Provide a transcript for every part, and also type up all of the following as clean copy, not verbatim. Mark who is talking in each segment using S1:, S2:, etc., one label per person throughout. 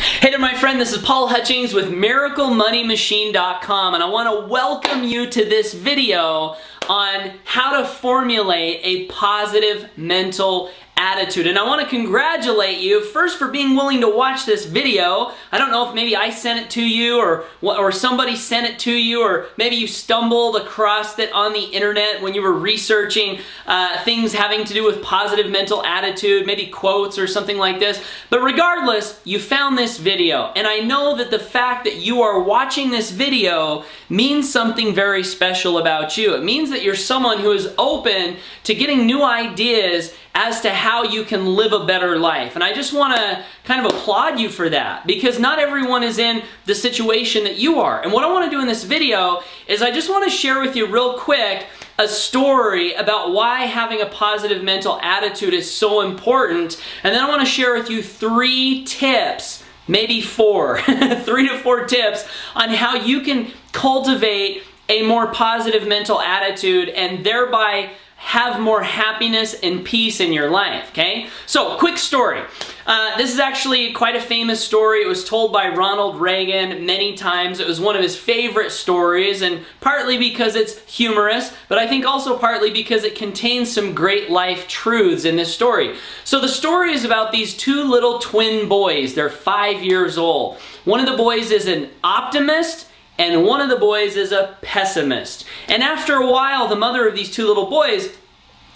S1: Hey there, my friend, this is Paul Hutchings with MiracleMoneyMachine.com, and I want to welcome you to this video on how to formulate a positive mental attitude. And I want to congratulate you first for being willing to watch this video. I don't know if maybe I sent it to you or somebody sent it to you, or maybe you stumbled across it on the internet when you were researching things having to do with positive mental attitude, maybe quotes or something like this. But regardless, you found this video, and I know that the fact that you are watching this video means something very special about you. It means that you're someone who is open to getting new ideas as to how you can live a better life. And I just want to kind of applaud you for that, because not everyone is in the situation that you are. And what I want to do in this video is I just want to share with you real quick a story about why having a positive mental attitude is so important. And then I want to share with you 3 tips, maybe 4, 3 to 4 tips on how you can cultivate a more positive mental attitude and thereby have more happiness and peace in your life, okay? So, quick story. This is actually quite a famous story. It was told by Ronald Reagan many times. It was one of his favorite stories, and partly because it's humorous, but I think also partly because it contains some great life truths in this story. So the story is about these 2 little twin boys. They're 5 years old. One of the boys is an optimist, and one of the boys is a pessimist. And after a while, the mother of these 2 little boys,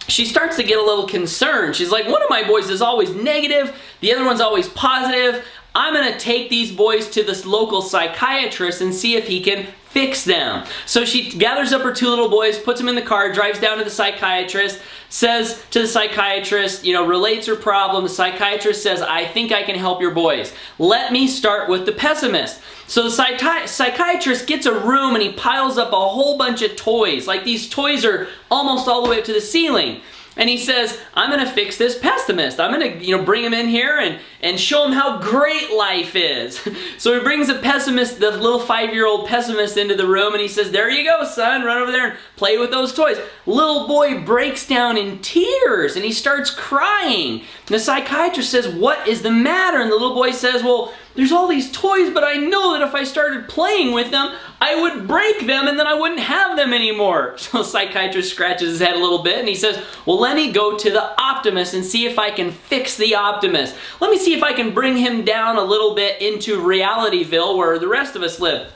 S1: she starts to get a little concerned. She's like, one of my boys is always negative, the other one's always positive. I'm gonna take these boys to this local psychiatrist and see if he can fix them. So she gathers up her 2 little boys, puts them in the car, drives down to the psychiatrist, says to the psychiatrist, relates her problem. The psychiatrist says, I think I can help your boys. Let me start with the pessimist. So the psychiatrist gets a room and he piles up a whole bunch of toys. Like, these toys are almost all the way up to the ceiling. And he says, I'm going to fix this pessimist. I'm going to, bring him in here and show him how great life is. So he brings the pessimist, the little 5-year-old pessimist, into the room, and he says, there you go, son, run over there and play with those toys. Little boy breaks down in tears and he starts crying. And the psychiatrist says, what is the matter? And the little boy says, well, there's all these toys, but I know that if I started playing with them, I would break them and then I wouldn't have them anymore. So the psychiatrist scratches his head a little bit and he says, well, let me go to the optimist and see if I can fix the optimist. Let me see if I can bring him down a little bit into Realityville where the rest of us live.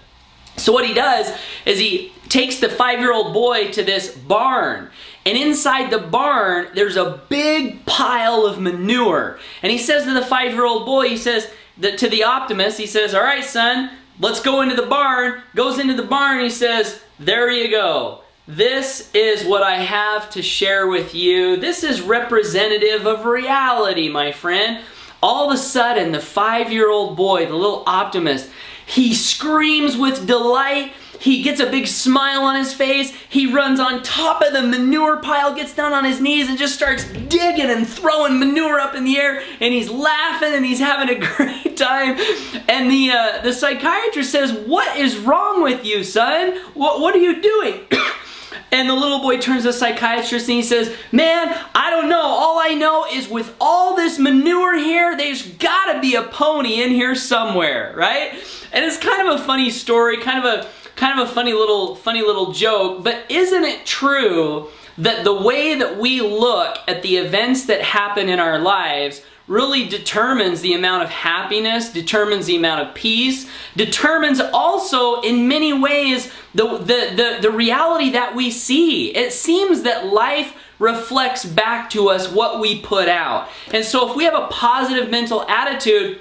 S1: So what he does is he takes the 5-year-old boy to this barn. And inside the barn, there's a big pile of manure. And he says to the 5-year-old boy, he says, to the optimist, he says, all right, son, let's go into the barn. Goes into the barn and he says, there you go. This is what I have to share with you. This is representative of reality, my friend. All of a sudden, the 5-year-old boy, the little optimist, he screams with delight. He gets a big smile on his face. He runs on top of the manure pile, gets down on his knees and just starts digging and throwing manure up in the air, and he's laughing and he's having a great time. And the psychiatrist says, what is wrong with you, son? What are you doing? And the little boy turns to the psychiatrist and he says, man, I don't know. All I know is with all this manure here, there's gotta be a pony in here somewhere, right? And it's kind of a funny story, kind of a funny little joke, but isn't it true that the way that we look at the events that happen in our lives really determines the amount of happiness, determines the amount of peace, determines also in many ways the reality that we see. It seems that life reflects back to us what we put out. And so if we have a positive mental attitude,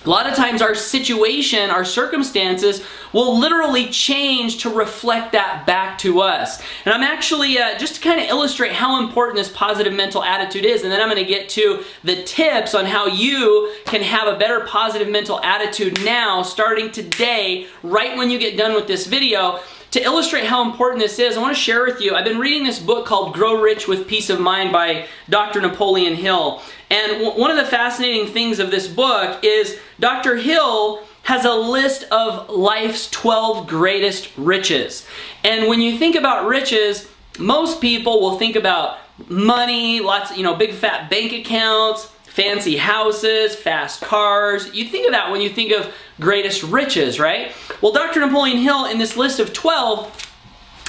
S1: a lot of times our situation, our circumstances will literally change to reflect that back to us. And I'm actually, just to kind of illustrate how important this positive mental attitude is, and then I'm going to get to the tips on how you can have a better positive mental attitude now, starting today, right when you get done with this video. To illustrate how important this is, I want to share with you, I've been reading this book called Grow Rich with Peace of Mind by Dr. Napoleon Hill. And one of the fascinating things of this book is Dr. Hill has a list of life's 12 greatest riches. And when you think about riches, most people will think about money, lots, big fat bank accounts, fancy houses, fast cars. You think of that when you think of greatest riches, right? Well, Dr. Napoleon Hill, in this list of 12,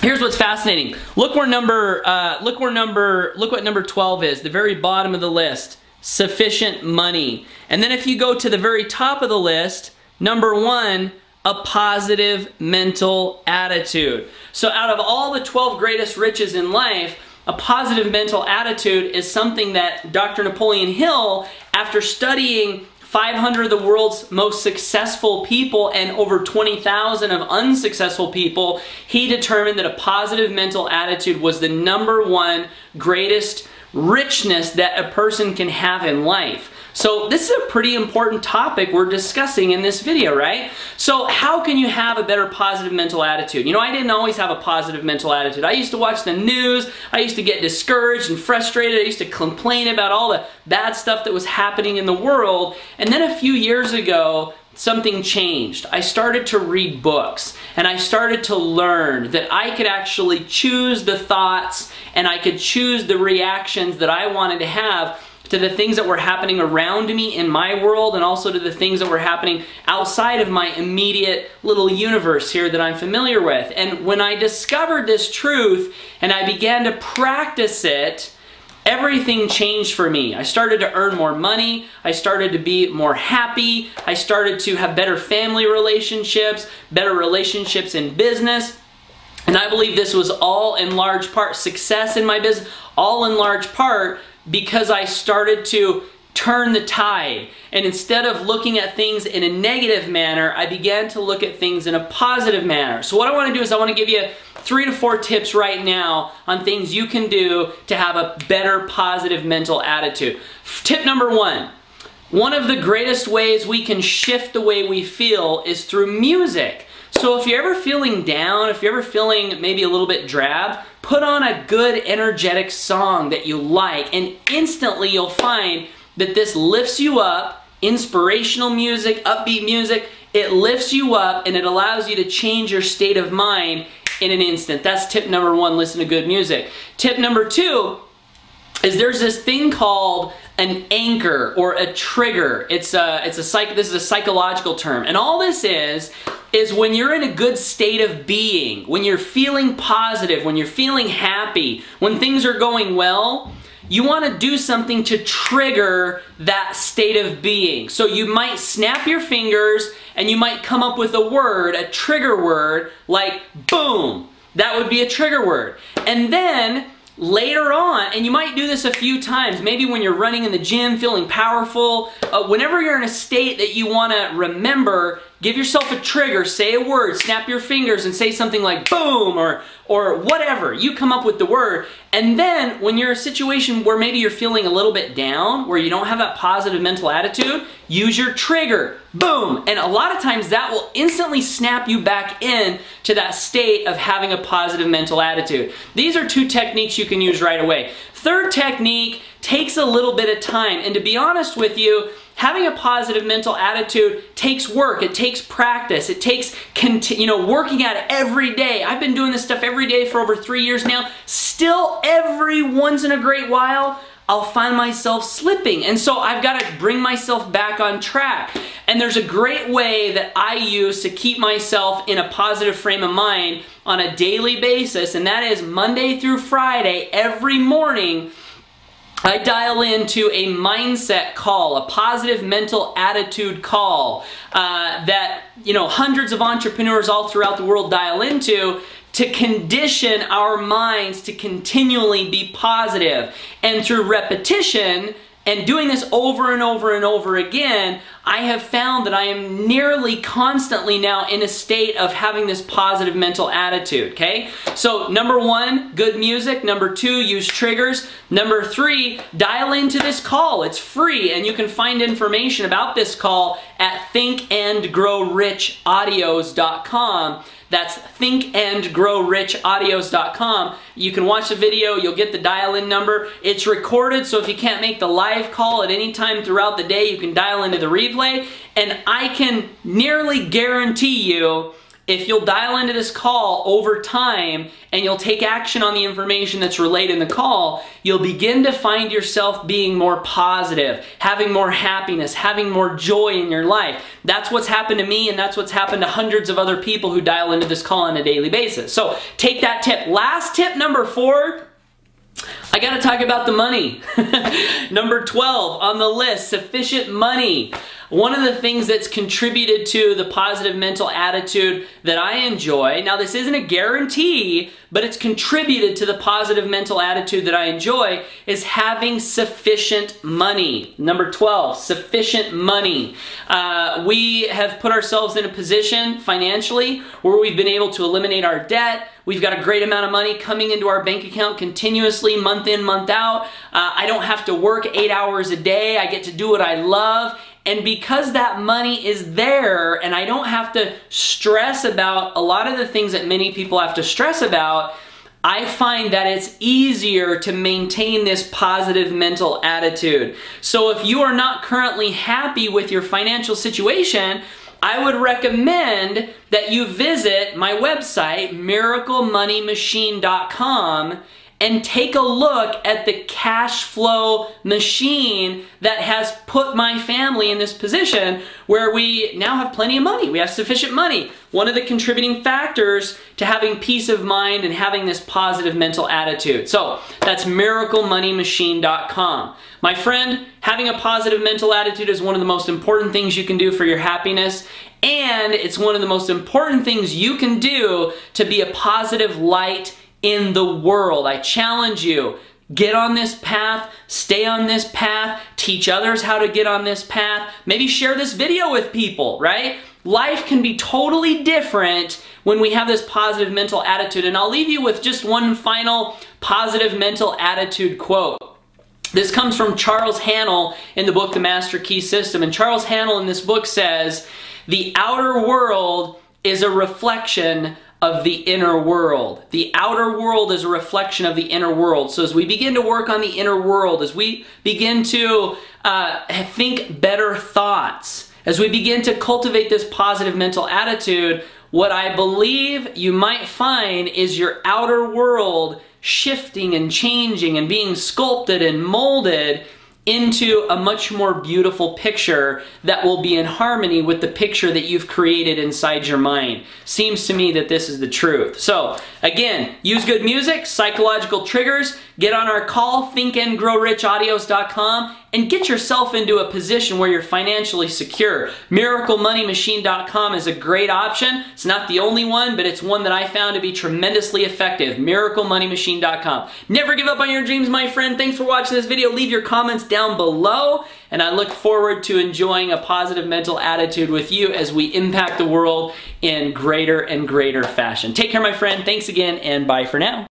S1: here's what's fascinating. Look what number 12 is, the very bottom of the list. Sufficient money. And then if you go to the very top of the list, number 1, a positive mental attitude. So out of all the 12 greatest riches in life, a positive mental attitude is something that Dr. Napoleon Hill, after studying 500 of the world's most successful people and over 20,000 of unsuccessful people, he determined that a positive mental attitude was the number 1 greatest richness that a person can have in life. So this is a pretty important topic we're discussing in this video, right? So how can you have a better positive mental attitude? You know, I didn't always have a positive mental attitude. I used to watch the news, I used to get discouraged and frustrated, I used to complain about all the bad stuff that was happening in the world, and then a few years ago, something changed. I started to read books, and I started to learn that I could actually choose the thoughts and I could choose the reactions that I wanted to have to the things that were happening around me in my world, and also to the things that were happening outside of my immediate little universe here that I'm familiar with. And when I discovered this truth and I began to practice it, everything changed for me. I started to earn more money, I started to be more happy, I started to have better family relationships, better relationships in business. And I believe this was all in large part, success in my business, all in large part because I started to turn the tide. And instead of looking at things in a negative manner, I began to look at things in a positive manner. So what I want to do is I want to give you 3 to 4 tips right now on things you can do to have a better positive mental attitude. Tip number 1. One of the greatest ways we can shift the way we feel is through music. So if you're ever feeling down, if you're ever feeling maybe a little bit drab, put on a good energetic song that you like, and instantly you'll find that this lifts you up. Inspirational music, upbeat music, it lifts you up and it allows you to change your state of mind in an instant. That's tip number 1, listen to good music. Tip number 2 is there's this thing called an anchor or a trigger. This is a psychological term, and all this is when you're in a good state of being, when you're feeling positive, when you're feeling happy, when things are going well, you want to do something to trigger that state of being. So you might snap your fingers and you might come up with a word, a trigger word, like boom. That would be a trigger word. And then later on, and you might do this a few times, maybe when you're running in the gym, feeling powerful, whenever you're in a state that you want to remember, give yourself a trigger, say a word, snap your fingers and say something like boom or whatever. You come up with the word, and then when you're in a situation where maybe you're feeling a little bit down, where you don't have that positive mental attitude, use your trigger, boom. And a lot of times that will instantly snap you back in to that state of having a positive mental attitude. These are 2 techniques you can use right away. Third technique takes a little bit of time, and to be honest with you, having a positive mental attitude takes work, it takes practice, it takes working at it every day. I've been doing this stuff every day for over 3 years now. Still, every once in a great while, I'll find myself slipping. And so I've got to bring myself back on track. And there's a great way that I use to keep myself in a positive frame of mind on a daily basis, and that is Monday through Friday, every morning, I dial into a mindset call, a positive mental attitude call that hundreds of entrepreneurs all throughout the world dial into to condition our minds to continually be positive. And through repetition and doing this over and over and over again, I have found that I am nearly constantly now in a state of having this positive mental attitude, okay? So number 1, good music. Number 2, use triggers. Number 3, dial into this call. It's free, and you can find information about this call at thinkandgrowrichaudios.com. That's thinkandgrowrichaudios.com. You can watch the video, you'll get the dial-in number. It's recorded, so if you can't make the live call at any time throughout the day, you can dial into the replay. And I can nearly guarantee you, if you'll dial into this call over time and you'll take action on the information that's relayed in the call, you'll begin to find yourself being more positive, having more happiness, having more joy in your life. That's what's happened to me, and that's what's happened to hundreds of other people who dial into this call on a daily basis. So take that tip. Last tip, number 4, I gotta talk about the money. Number 12 on the list, sufficient money. One of the things that's contributed to the positive mental attitude that I enjoy, now this isn't a guarantee, but it's contributed to the positive mental attitude that I enjoy, is having sufficient money. Number 12, sufficient money. We have put ourselves in a position financially where we've been able to eliminate our debt. We've got a great amount of money coming into our bank account continuously, month in, month out. I don't have to work 8 hours a day. I get to do what I love. And because that money is there and I don't have to stress about a lot of the things that many people have to stress about, I find that it's easier to maintain this positive mental attitude. So if you are not currently happy with your financial situation, I would recommend that you visit my website, miraclemoneymachine.com, and take a look at the cash flow machine that has put my family in this position where we now have plenty of money. We have sufficient money. One of the contributing factors to having peace of mind and having this positive mental attitude. So that's miraclemoneymachine.com. My friend, having a positive mental attitude is one of the most important things you can do for your happiness, and it's one of the most important things you can do to be a positive light in the world. I challenge you, get on this path, stay on this path, teach others how to get on this path, maybe share this video with people, right? Life can be totally different when we have this positive mental attitude, and I'll leave you with just one final positive mental attitude quote. This comes from Charles Hannell in the book, The Master Key System, and Charles Hannell in this book says, "The outer world is a reflection of the inner world." The outer world is a reflection of the inner world. So as we begin to work on the inner world, as we begin to think better thoughts, as we begin to cultivate this positive mental attitude, what I believe you might find is your outer world shifting and changing and being sculpted and molded into a much more beautiful picture that will be in harmony with the picture that you've created inside your mind. Seems to me that this is the truth. So again, use good music, psychological triggers, get on our call, thinkandgrowrichaudios.com, and get yourself into a position where you're financially secure. MiracleMoneyMachine.com is a great option. It's not the only one, but it's one that I found to be tremendously effective. MiracleMoneyMachine.com. Never give up on your dreams, my friend. Thanks for watching this video. Leave your comments down below, and I look forward to enjoying a positive mental attitude with you as we impact the world in greater and greater fashion. Take care, my friend. Thanks again, and bye for now.